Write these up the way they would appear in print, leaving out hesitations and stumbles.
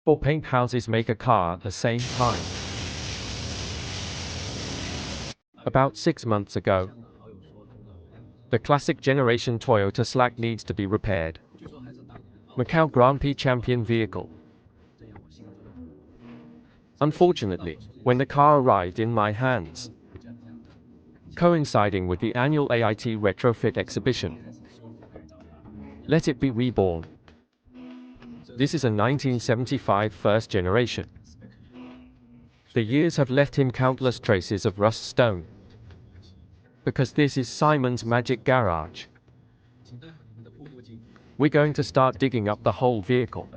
4 paint houses make a car at the same time. About 6 months ago, the classic generation Toyota Celica needs to be repaired. Macau Grand Prix champion vehicle. Unfortunately, when the car arrived in my hands, coinciding with the annual AIT retrofit exhibition, let it be reborn. This is a 1975 first generation. The years have left him countless traces of rust stone. Because this is Simon's magic garage. We're going to start digging up the whole vehicle.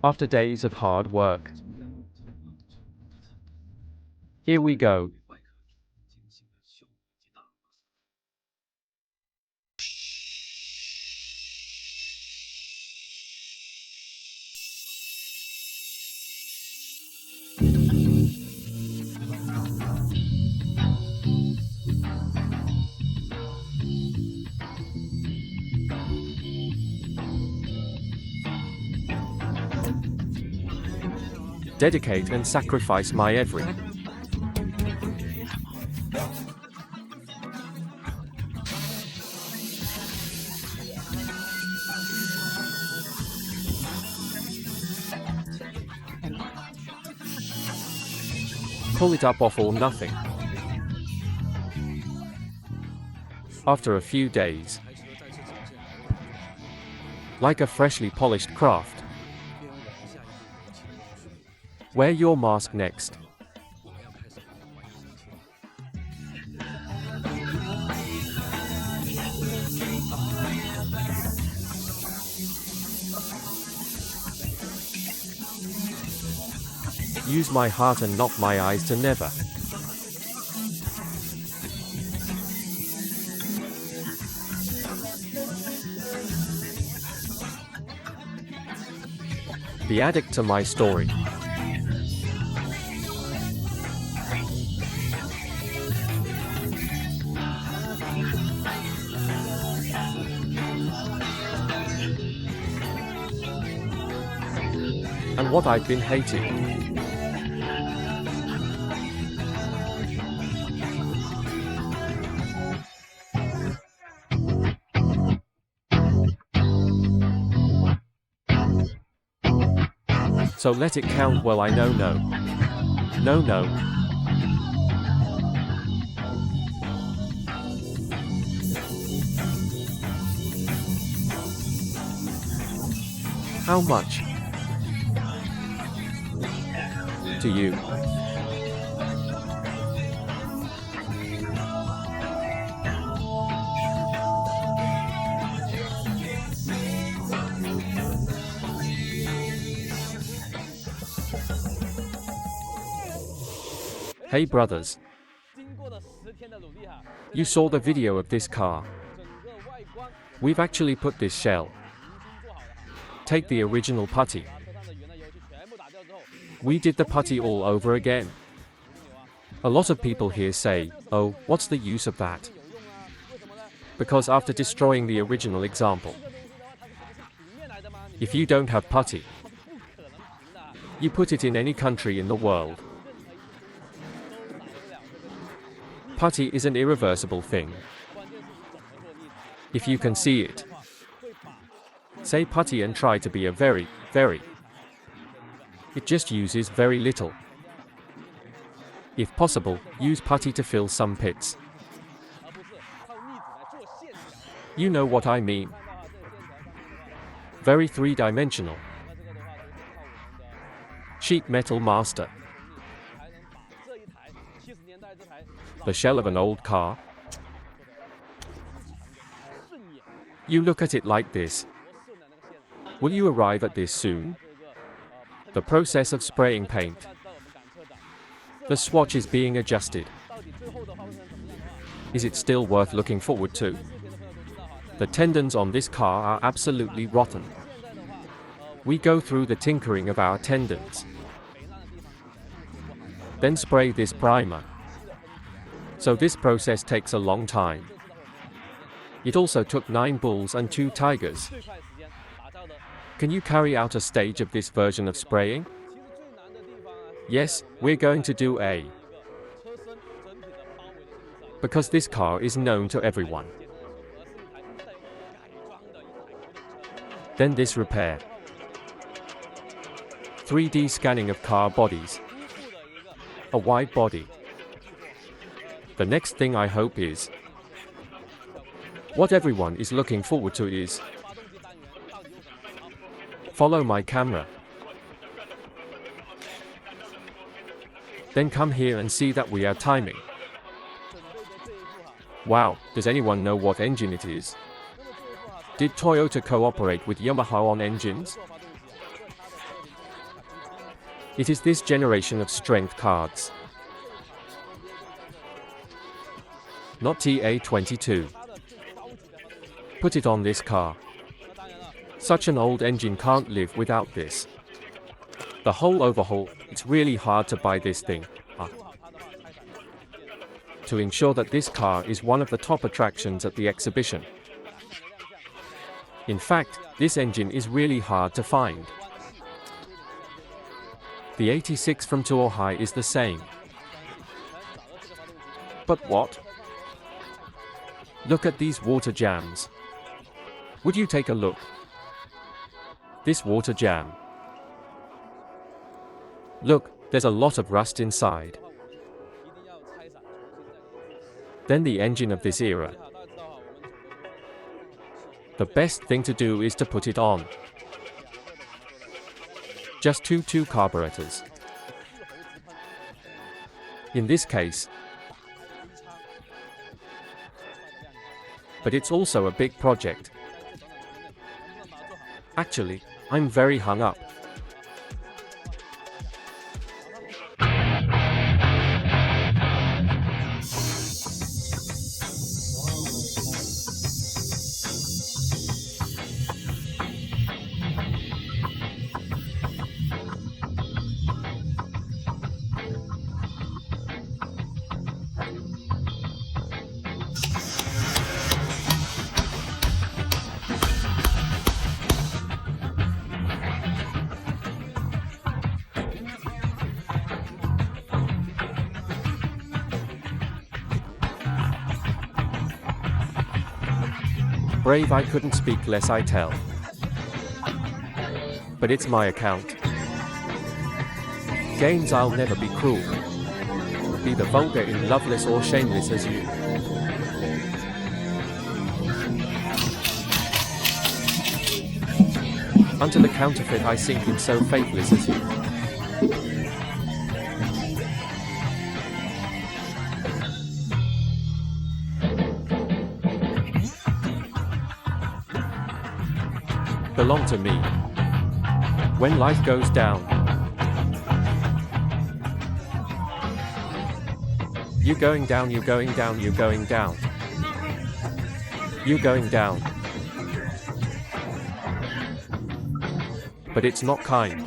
After days of hard work, here we go. Dedicate and sacrifice my every. Pull it up off or nothing. After a few days, like a freshly polished craft. Wear your mask next. Use my heart and not my eyes to never. The addict to my story. And what I've been hating. So let it count. Well, I know no. How much? To you. Hey brothers, you saw the video of this car. We've actually put this shell. Take the original putty. We did the putty all over again. A lot of people here say, oh, what's the use of that? Because after destroying the original example, if you don't have putty, you put it in any country in the world. Putty is an irreversible thing. If you can see it, say putty and try to be a very. It just uses very little. If possible, use putty to fill some pits. You know what I mean. Very three-dimensional. Sheet metal master. The shell of an old car. You look at it like this. Will you arrive at this soon? The process of spraying paint. The swatch is being adjusted. Is it still worth looking forward to? The tendons on this car are absolutely rotten. We go through the tinkering of our tendons. Then spray this primer. So this process takes a long time. It also took 9 bulls and 2 tigers. Can you carry out a stage of this version of spraying? Yes, we're going to do a. Because this car is known to everyone. Then this repair. 3D scanning of car bodies. A wide body. The next thing I hope is, what everyone is looking forward to is, follow my camera. Then come here and see that we are timing. Wow, does anyone know what engine it is? Did Toyota cooperate with Yamaha on engines? It is this generation of strength cards. Not TA22. Put it on this car. Such an old engine can't live without this. The whole overhaul, it's really hard to buy this thing. To ensure that this car is one of the top attractions at the exhibition. In fact, this engine is really hard to find. The 86 from Toyota is the same. But what? Look at these water jams. Would you take a look? This water jam. Look, there's a lot of rust inside. Then the engine of this era. The best thing to do is to put it on. Just two carburetors. In this case. But it's also a big project. Actually, I'm very hung up. Brave, I couldn't speak less I tell. But it's my account. Games, I'll never be cruel. Be the vulgar in loveless or shameless as you. Unto the counterfeit I sink in so faithless as you. Belong to me. When life goes down. You going down, you going down, you going down. You going down. But it's not kind.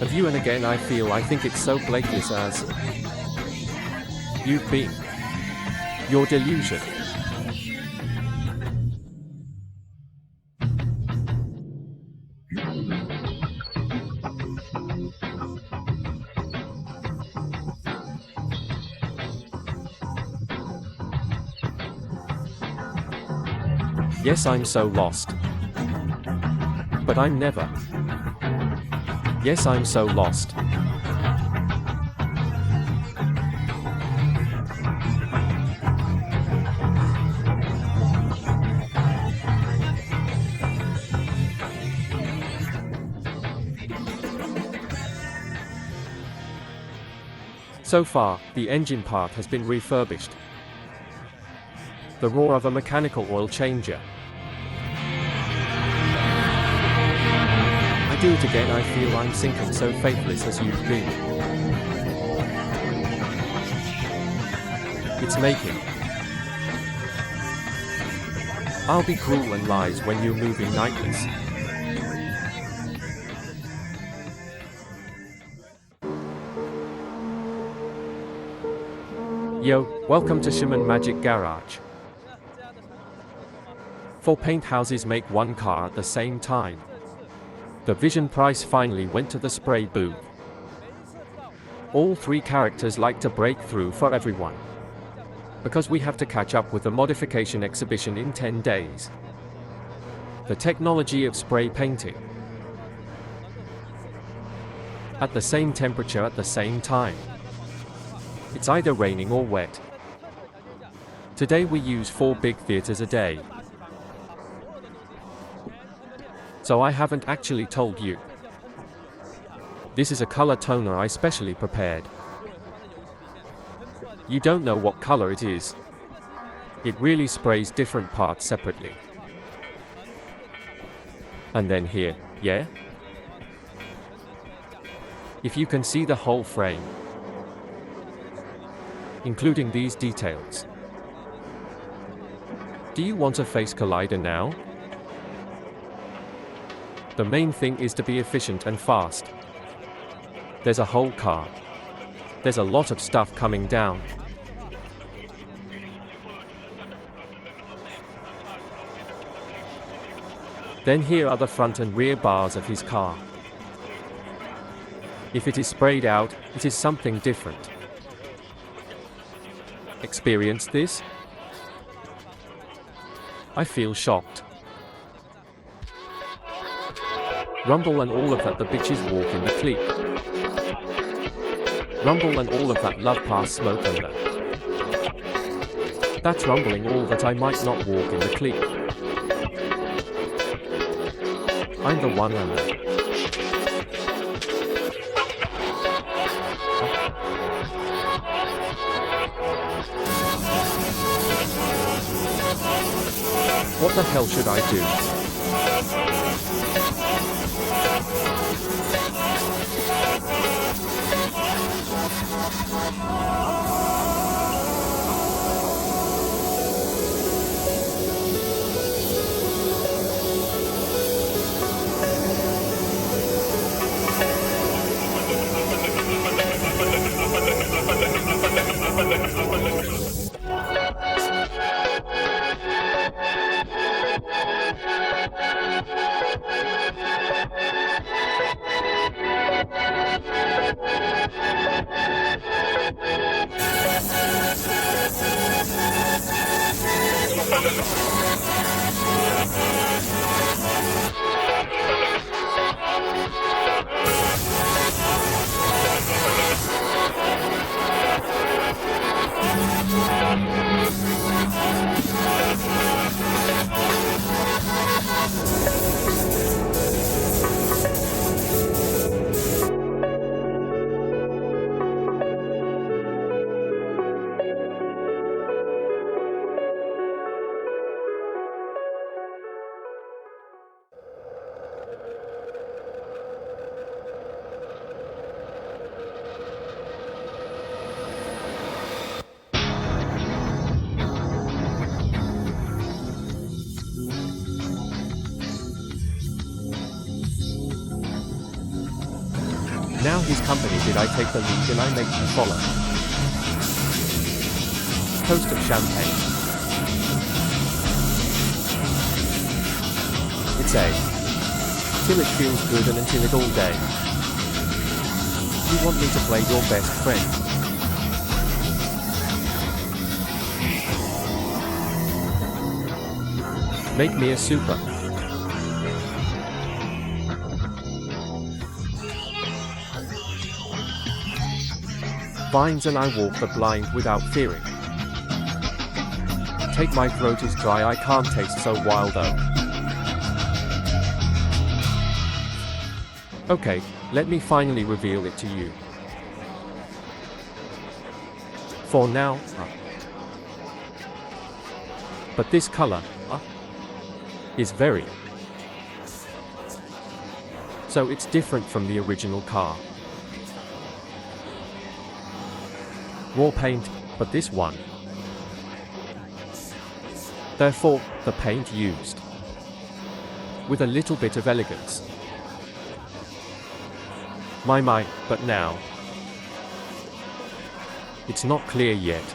Of you and again I think it's so blakeless as you've been. Your delusion. Yes, I'm so lost. But I'm never. Yes, I'm so lost. So far, the engine part has been refurbished. The roar of a mechanical oil changer. I do it again, I feel I'm sinking, so faithless as you've been. It's making. I'll be cruel and lies when you're moving nightless. Yo, welcome to Shimon Magic Garage. 4 paint houses make 1 car at the same time. The Vision price finally went to the spray booth. All 3 characters like to break through for everyone. Because we have to catch up with the modification exhibition in 10 days. The technology of spray painting. At the same temperature at the same time. It's either raining or wet. Today we use 4 big theaters a day. So I haven't actually told you. This is a color toner I specially prepared. You don't know what color it is. It really sprays different parts separately. And then here, yeah? If you can see the whole frame, including these details. Do you want a face collider now? The main thing is to be efficient and fast. There's a whole car. There's a lot of stuff coming down. Then here are the front and rear bars of his car. If it is sprayed out, it is something different. Experience this? I feel shocked. Rumble and all of that, the bitches walk in the cleat. Rumble and all of that, love past smoke odor. That's rumbling all that, I might not walk in the cleat. I'm the one under. What the hell should I do? Now his company did I take the lead and I make you follow. Toast of champagne. It's A. Till it feels good and until it all day. You want me to play your best friend. Make me a super. Vines and I walk the blind without fearing. Take my throat is dry, I can't taste so wild though. Okay, let me finally reveal it to you. For now, but this color is very. So it's different from the original car. Raw paint, but this one. Therefore, the paint used. With a little bit of elegance. My, but now. It's not clear yet.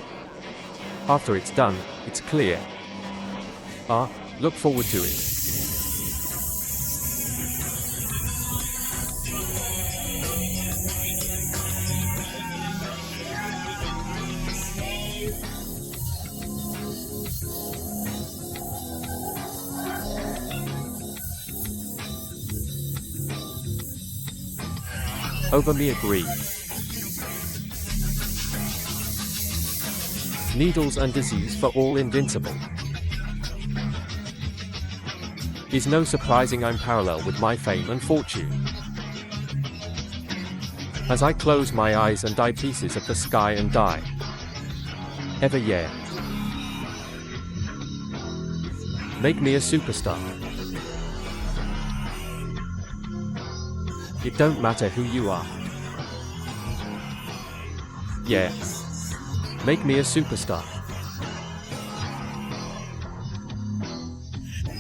After it's done, it's clear. Look forward to it. Over me agree. Needles and disease for all invincible. Is no surprising I'm parallel with my fame and fortune. As I close my eyes and die pieces of the sky and die. Ever yeah. Make me a superstar. It don't matter who you are. Yeah. Make me a superstar.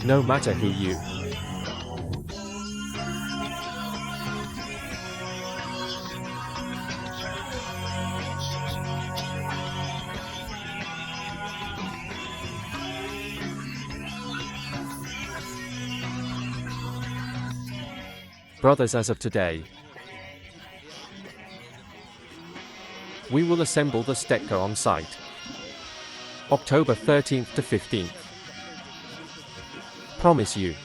No matter who you. Brothers, as of today, we will assemble the Stecker on site. October 13th to 15th. Promise you.